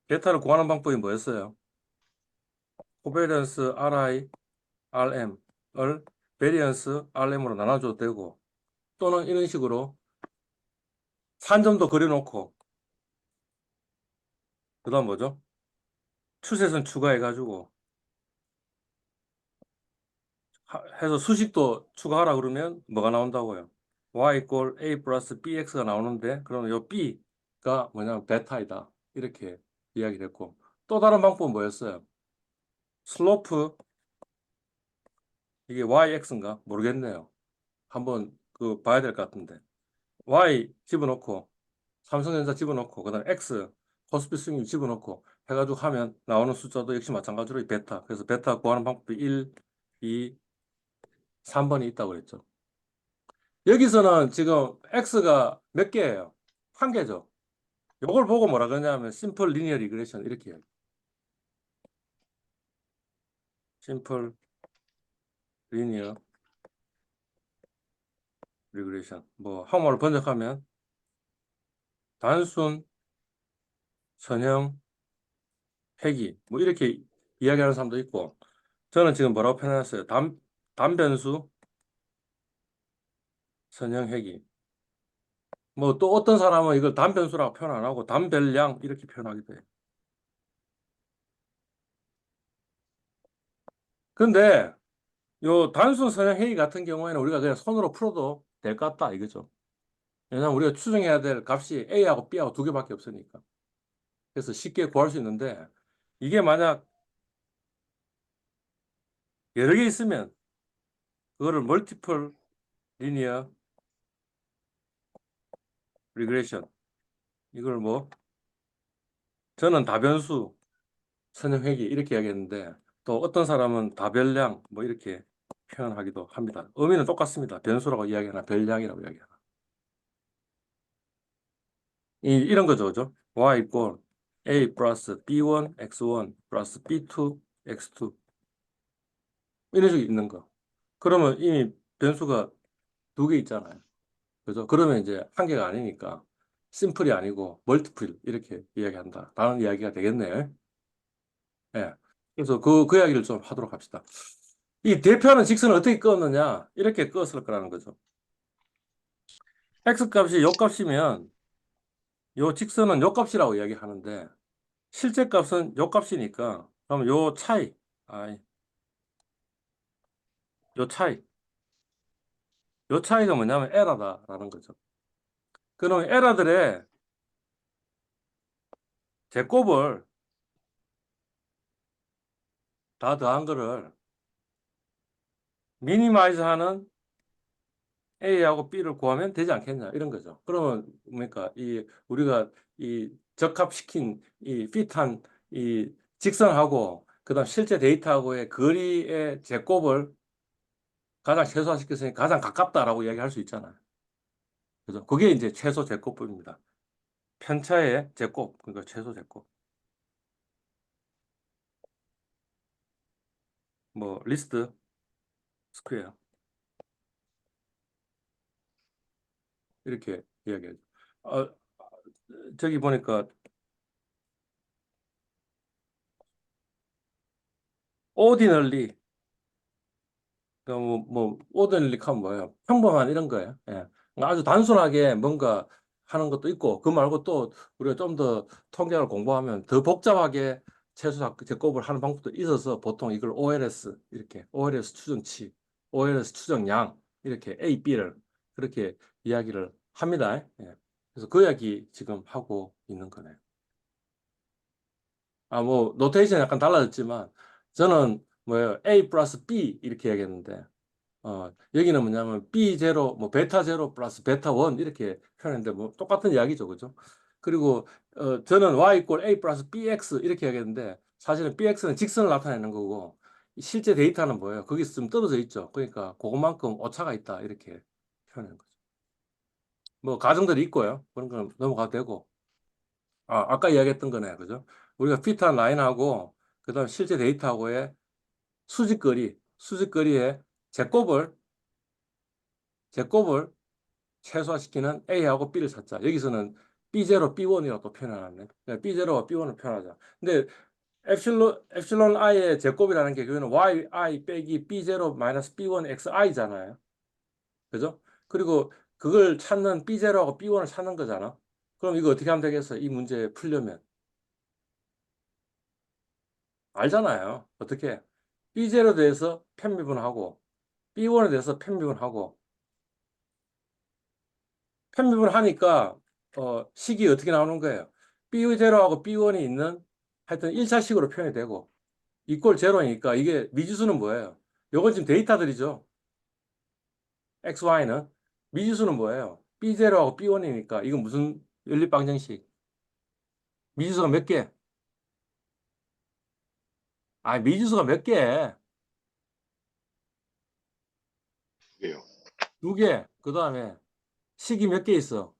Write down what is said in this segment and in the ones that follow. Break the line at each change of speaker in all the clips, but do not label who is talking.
베타를 구하는 방법이 뭐였어요? 코베리언스 RI, RM을 베리언스 RM으로 나눠줘도 되고, 또는 이런 식으로 산점도 그려놓고, 그 다음 뭐죠? 추세선 추가해가지고 해서 수식도 추가하라 그러면 뭐가 나온다고요? y equal a 플러스 bx가 나오는데, 그러면 요 b가 뭐냐면 베타이다, 이렇게 이야기됐고, 또 다른 방법은 뭐였어요? 슬로프, 이게 yx인가 모르겠네요. 한번 그 봐야 될 것 같은데, y 집어넣고 삼성전자 집어넣고 그다음 x 코스피 수익률 집어넣고 해가지고 하면 나오는 숫자도 역시 마찬가지로 이 베타. 그래서 베타 구하는 방법이 1, 2, 3번이 있다고 그랬죠. 여기서는 지금 x가 몇 개예요? 한 개죠. 요걸 보고 뭐라 그러냐면 심플 리니어 리그레션 이렇게 해요. 심플 리니어 리그레션. 뭐 한국말로 번역하면 단순 선형 회귀 뭐 이렇게 이야기하는 사람도 있고, 저는 지금 뭐라고 표현했어요? 단변수 선형 회귀. 뭐 또 어떤 사람은 이걸 단변수라고 표현 안 하고 단별량 이렇게 표현하기도 해요. 근데 요 단순 선형 회귀 같은 경우에는 우리가 그냥 손으로 풀어도 될 것 같다 이거죠. 왜냐하면 우리가 추정해야 될 값이 A하고 B하고 두 개밖에 없으니까. 그래서 쉽게 구할 수 있는데, 이게 만약 여러 개 있으면 그거를 멀티플 리니어 리그레션, 이걸 뭐 저는 다변수 선형 회귀 이렇게 이야기했는데, 또 어떤 사람은 다별량 뭐 이렇게 표현하기도 합니다. 의미는 똑같습니다. 변수라고 이야기하나 별량이라고 이야기하나. 이런 거죠, 그죠? y equal a 플러스 b1 x1 플러스 b2 x2 이런 식으로 있는 거. 그러면 이미 변수가 두 개 있잖아요. 그죠? 그러면 이제 한 개가 아니니까 심플이 아니고 멀티플 이렇게 이야기한다, 라는 이야기가 되겠네요. 예. 그래서 그 이야기를 좀 하도록 합시다. 이 대표하는 직선을 어떻게 끄었느냐? 이렇게 끄었을 거라는 거죠. x 값이 요 값이면 요 직선은 요 값이라고 이야기하는데, 실제 값은 요 값이니까, 그럼 요 차이, 아이, 요 차이, 요 차이가 뭐냐면 에러다라는 거죠. 그럼 에러들의 제곱을 다 더한 거를 미니마이즈하는 A하고 B를 구하면 되지 않겠냐 이런 거죠. 그러면 뭡니까? 이 우리가 이 적합시킨 이 핏한 이 직선하고 그다음 실제 데이터하고의 거리의 제곱을 가장 최소화시켰으니 가장 가깝다라고 이야기할 수 있잖아요. 그죠? 그게 이제 최소 제곱법입니다. 편차의 제곱, 그러니까 최소 제곱. 뭐 리스트 스퀘어 이렇게 이야기하죠. 어, 저기 보니까 오디널리, 오디널리 하면 뭐예요? 평범한 이런 거예요. 예. 아주 단순하게 뭔가 하는 것도 있고, 그 말고 또 우리가 좀 더 통계를 공부하면 더 복잡하게 최소 제곱을 하는 방법도 있어서 보통 이걸 OLS, 이렇게 OLS 추정치, OLS 추정량, 이렇게 A, B를 그렇게 이야기를 합니다. 예. 그래서 그 이야기 지금 하고 있는 거네요. 뭐 노테이션 약간 달라졌지만 저는 뭐예요? A 플러스 B 이렇게 얘기했는데, 여기는 뭐냐면 B 제로, 뭐 베타 제로 플러스 베타 원 이렇게 표현했는데 뭐 똑같은 이야기죠, 그죠? 그리고 저는 Y 이꼴 A 플러스 BX 이렇게 얘기했는데, 사실은 BX는 직선을 나타내는 거고 실제 데이터는 뭐예요? 거기서 좀 떨어져 있죠. 그러니까 그것만큼 오차가 있다 이렇게 표현하는 거죠. 뭐 가정들이 있고요. 그런 건 넘어가도 되고. 아까 이야기했던 거네, 그죠? 우리가 핏한 라인하고 그다음 실제 데이터하고의 수직거리의 제곱을 제곱을 최소화시키는 A하고 B를 찾자. 여기서는 B0, B1이라고 또 표현해놨네. B0와 B1을 표현하자. 근데 엡실론 i의 제곱이라는 게 그거는 yi 빼기 B0 마이너스 B1 xi잖아요. 그죠? 그리고 그걸 찾는 B0하고 B1을 찾는 거잖아. 그럼 이거 어떻게 하면 되겠어? 이 문제 풀려면. 알잖아요. 어떻게? B0에 대해서 편미분하고 B1에 대해서 편미분하고 편미분하니까 식이 어떻게 나오는 거예요? B0하고 B1이 있는 하여튼 1차식으로 표현이 되고 이꼴 제로니까 이게 미지수는 뭐예요? 요건 지금 데이터들이죠. X, Y는. 미지수는 뭐예요? B0하고 B1이니까 이건 무슨 연립방정식? 미지수가 몇 개? 아, 미지수가 몇 개?
그게요.
두 개. 그 다음에 식이 몇 개 있어?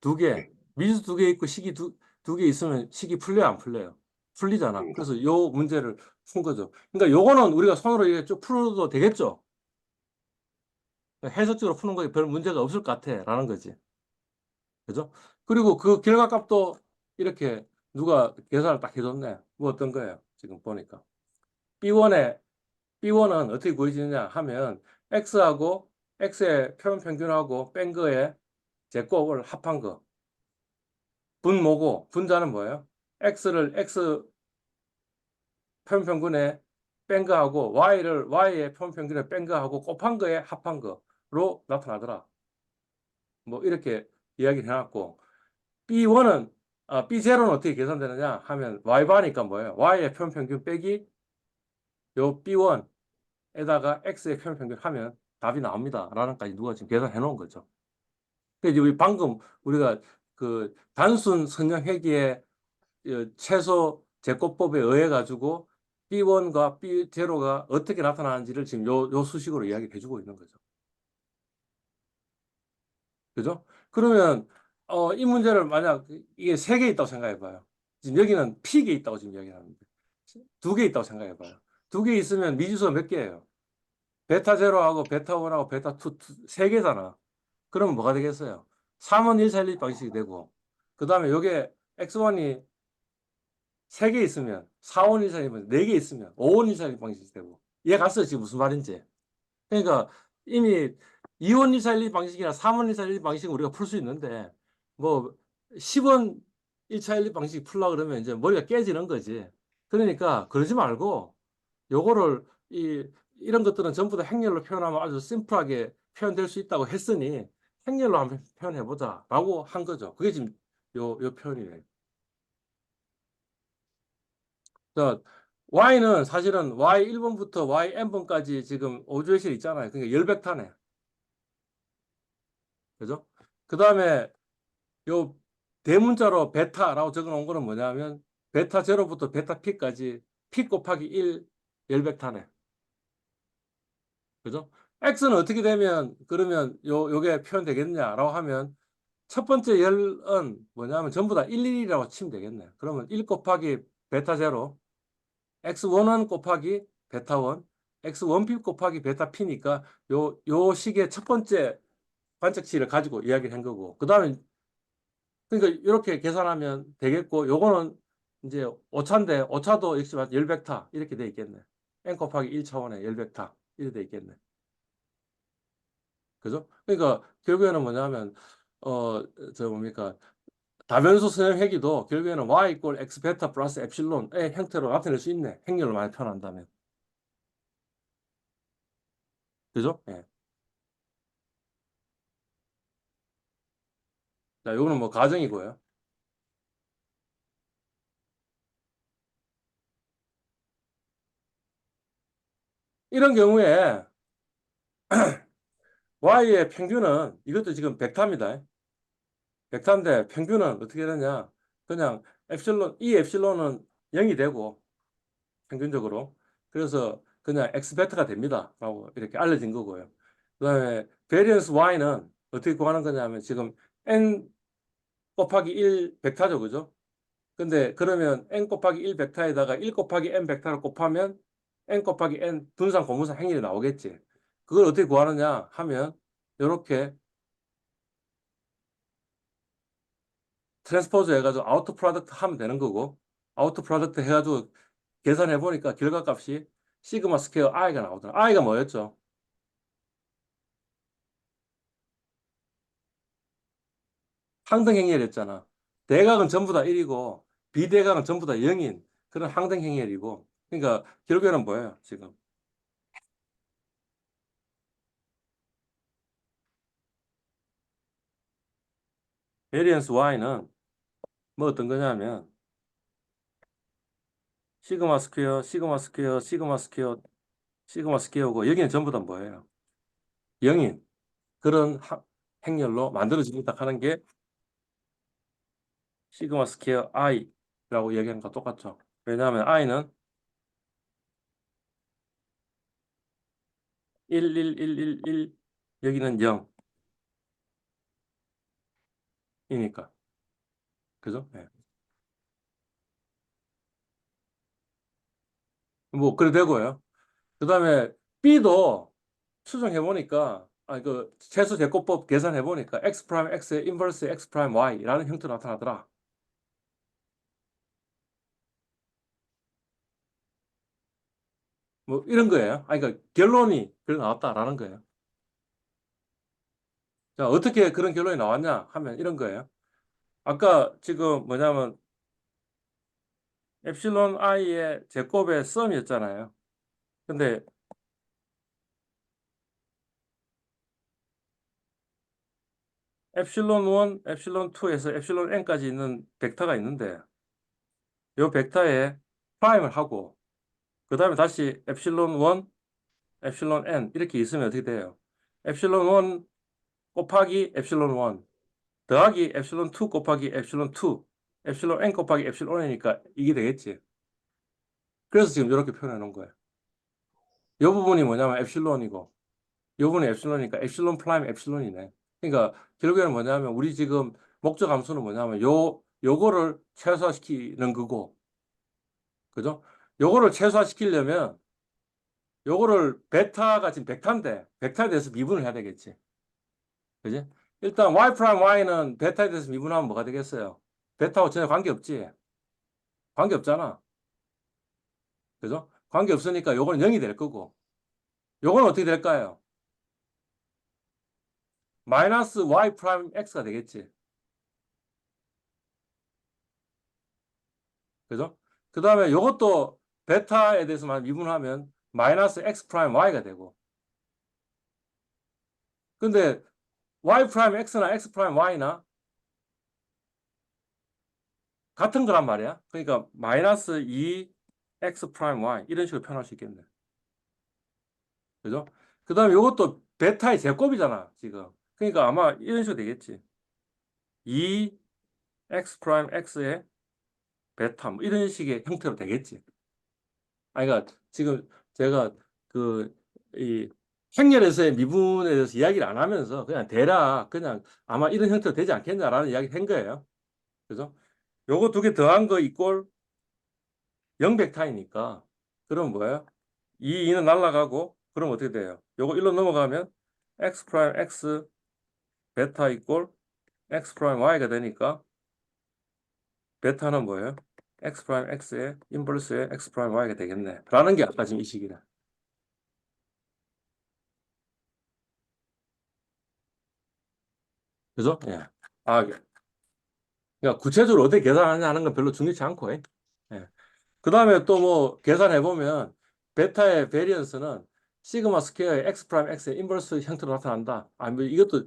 두 개.
네,
미지수 두 개 있고 식이 두 개 있으면 식이 풀려요, 안 풀려요? 풀리잖아.
그럽니다.
그래서 요 문제를 푼 거죠. 그러니까 요거는 우리가 손으로 이렇게 쭉 풀어도 되겠죠? 해석적으로 푸는 거에 별 문제가 없을 것 같아. 라는 거지. 그죠? 그리고 그 결과값도 이렇게 누가 계산을 딱 해줬네. 뭐 어떤 거예요? 지금 보니까. B1은 어떻게 구해지느냐 하면 X하고 X의 표본 평균하고 뺀 거에 제곱을 합한 거. 분모고 분자는 뭐예요? X를 X 표본 평균에 뺀 거하고 Y를 Y의 표본 평균에 뺀 거하고 곱한 거에 합한 거로 나타나더라. 뭐 이렇게 이야기를 해놨고 B0는 어떻게 계산되느냐 하면 Y바니까 뭐예요? Y의 표본 평균 빼기 요 B1에다가 X의 표본 평균 하면 답이 나옵니다. 라는까지 누가 지금 계산해 놓은 거죠. 근데 이제 방금 우리가 그 단순 선형회귀의 최소 제곱법에 의해 가지고 B1과 B0가 어떻게 나타나는지를 지금 요 수식으로 이야기를 해주고 있는 거죠. 그죠? 그러면 이 문제를 만약 이게 세 개 있다고 생각해 봐요. 지금 여기는 P개 있다고 지금 이야기하는데 두 개 있다고 생각해 봐요. 두 개 있으면 미지수가 몇 개예요? 베타 제로하고 베타 1하고 베타 2, 세 개잖아. 그러면 뭐가 되겠어요? 3원 1, 4, 1 방식이 되고 그다음에 요게 X1이 세 개 있으면 4원 1, 4, 1번 네개 있으면 5원 1, 4, 1 방식이 되고 이해 갔어요? 지금 무슨 말인지. 그러니까 이미 2원 141 방식이나 3원 141 방식은 우리가 풀 수 있는데 뭐 10원 1차1 방식 풀라 그러면 이제 머리가 깨지는 거지. 그러니까 그러지 말고 요거를 이런 것들은 전부 다 행렬로 표현하면 아주 심플하게 표현될 수 있다고 했으니 행렬로 한번 표현해 보자라고 한 거죠. 그게 지금 요 표현이에요. 자, Y는 사실은 Y1번부터 YN번까지 지금 오주회실 있잖아요. 그러니까 열벡터네. 그죠? 그 다음에 요 대문자로 베타라고 적어 놓은 거는 뭐냐면 베타 제로부터 베타 P까지 P 곱하기 1 열벡터네. 그죠? X는 어떻게 되면 그러면 요게 표현되겠냐라고 하면 첫 번째 열은 뭐냐면 전부 다 1, 1이라고 치면 되겠네. 그러면 1 곱하기 베타 제로 X1은 곱하기 베타 1 X1P 곱하기 베타 P니까 요 식의 첫 번째 관측치를 가지고 이야기를 한 거고 그 다음에 그러니까 이렇게 계산하면 되겠고 요거는 이제 오차인데 오차도 역시 열벡터 이렇게 돼 있겠네. n 곱하기 1차원의 열벡터 이렇게 돼 있겠네. 그죠? 그러니까 결국에는 뭐냐면 저 뭡니까 다변수 선형 회기도 결국에는 y 이꼴 x 베타 플러스 엡실론의 형태로 나타낼 수 있네. 행렬로 많이 표현한다면. 그죠? 예. 자, 요거는 뭐 가정이고요. 이런 경우에 y의 평균은 이것도 지금 벡터입니다. 벡터인데 평균은 어떻게 되냐? 그냥 이 엡실론은 0이 되고 평균적으로 그래서 그냥 x 베타가 됩니다. 라고 이렇게 알려진 거고요. 그다음에 베리언스 y는 어떻게 구하는 거냐면 지금 n 곱하기 1 벡터죠. 그죠? 근데 그러면 n 곱하기 1 벡터에다가 1 곱하기 n 벡터를 곱하면 n 곱하기 n 분산 고분산 행렬이 나오겠지. 그걸 어떻게 구하느냐 하면 이렇게 트랜스포즈 해가지고 아우터 프로덕트 하면 되는 거고, 아우터 프로덕트 해가지고 계산해 보니까 결과값이 시그마 스퀘어 i가 나오더라. i가 뭐였죠? 항등행렬이었잖아. 대각은 전부 다 1이고 비대각은 전부 다 0인 그런 항등행렬이고. 그러니까 결국에는 뭐예요, 지금? 베리언스 y는 뭐 어떤 거냐면 시그마 스퀘어, 시그마 스퀘어, 시그마 스퀘어, 시그마 스퀘어고 여기는 전부 다 뭐예요? 0인 그런 행렬로 만들어진다 하는 게 시그마 스퀘어 i라고 얘기하는 거 똑같죠. 왜냐하면 i는 1, 1, 1, 1, 1, 여기는 0이니까. 그죠? 예. 뭐, 그래 되고요. 그 다음에 B도 추정해 보니까, 그 최소 제곱법 계산해 보니까 x 프라임 x의 인버스 x 프라임 y라는 형태로 나타나더라. 뭐 이런 거예요. 그러니까 결론이 그래 나왔다라는 거예요. 자, 어떻게 그런 결론이 나왔냐 하면 이런 거예요. 아까 지금 뭐냐면 엡실론 i의 제곱의 썸이었잖아요. 근데 엡실론 1, 엡실론 2에서 엡실론 n까지 있는 벡터가 있는데 이 벡터에 프라임을 하고 그 다음에 다시 엡실론 1, 엡실론 n 이렇게 있으면 어떻게 돼요? 엡실론 1 곱하기 엡실론 1 더하기 엡실론 2 곱하기 엡실론 2 엡실론 n 곱하기 엡실론 n이니까 이게 되겠지. 그래서 지금 이렇게 표현해 놓은 거예요. 이 부분이 뭐냐면 엡실론이고 이 부분이 엡실론이니까 엡실론 프라임 엡실론이네. 그러니까 결국에는 뭐냐면 우리 지금 목적 함수는 뭐냐면 요거를 최소화시키는 거고 그죠? 요거를 최소화시키려면 요거를 베타가 지금 벡터인데 벡터에 대해서 미분을 해야 되겠지. 그지? 일단 y 프라임 y는 베타에 대해서 미분하면 뭐가 되겠어요? 베타하고 전혀 관계없지. 관계없잖아. 그죠? 관계없으니까 요거는 0이 될 거고 요거는 어떻게 될까요? 마이너스 y 프라임 x가 되겠지. 그죠? 그 다음에 요것도 베타에 대해서만 미분하면 마이너스 x 프라임 y가 되고 근데 y 프라임 x나 x 프라임 y나 같은 거란 말이야. 그러니까 마이너스 2 x 프라임 y 이런 식으로 표현할 수 있겠네. 그죠? 그 다음에 이것도 베타의 제곱이잖아, 지금. 그러니까 아마 이런 식으로 되겠지. 2 x 프라임 x의 베타 뭐 이런 식의 형태로 되겠지. 그러니까 지금 제가 그 이 행렬에서의 미분에 대해서 이야기를 안 하면서 그냥 대략 그냥 아마 이런 형태로 되지 않겠냐라는 이야기를 한 거예요. 그죠? 요거 두 개 더한 거 이꼴 0벡터이니까 그럼 뭐예요? 이 2는 날라가고 그럼 어떻게 돼요? 요거 1로 넘어가면 x 프라임 x 베타 이꼴 x 프라임 y가 되니까 베타는 뭐예요? x 프라임 x의 인버스의 x 프라임 y가 되겠네. 라는 게 아까 지금 이 식이래. 그죠? 예. 그러니까 구체적으로 어떻게 계산하냐 하는 건 별로 중요치 않고. 예. 그 다음에 또 뭐 계산해 보면 베타의 베리언스는 시그마 스퀘어의 x 프라임 x의 인버스 형태로 나타난다. 뭐 이것도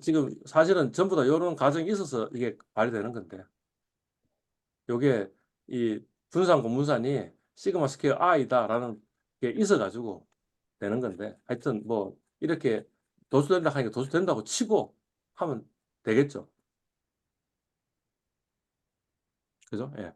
지금 사실은 전부 다 이런 과정이 있어서 이게 발휘되는 건데. 요게 이 분산 공분산이 시그마 스퀘어 i다라는 게 있어가지고 되는 건데 하여튼 뭐 이렇게 도수된다 하니까 도수된다고 치고 하면 되겠죠. 그죠? 예.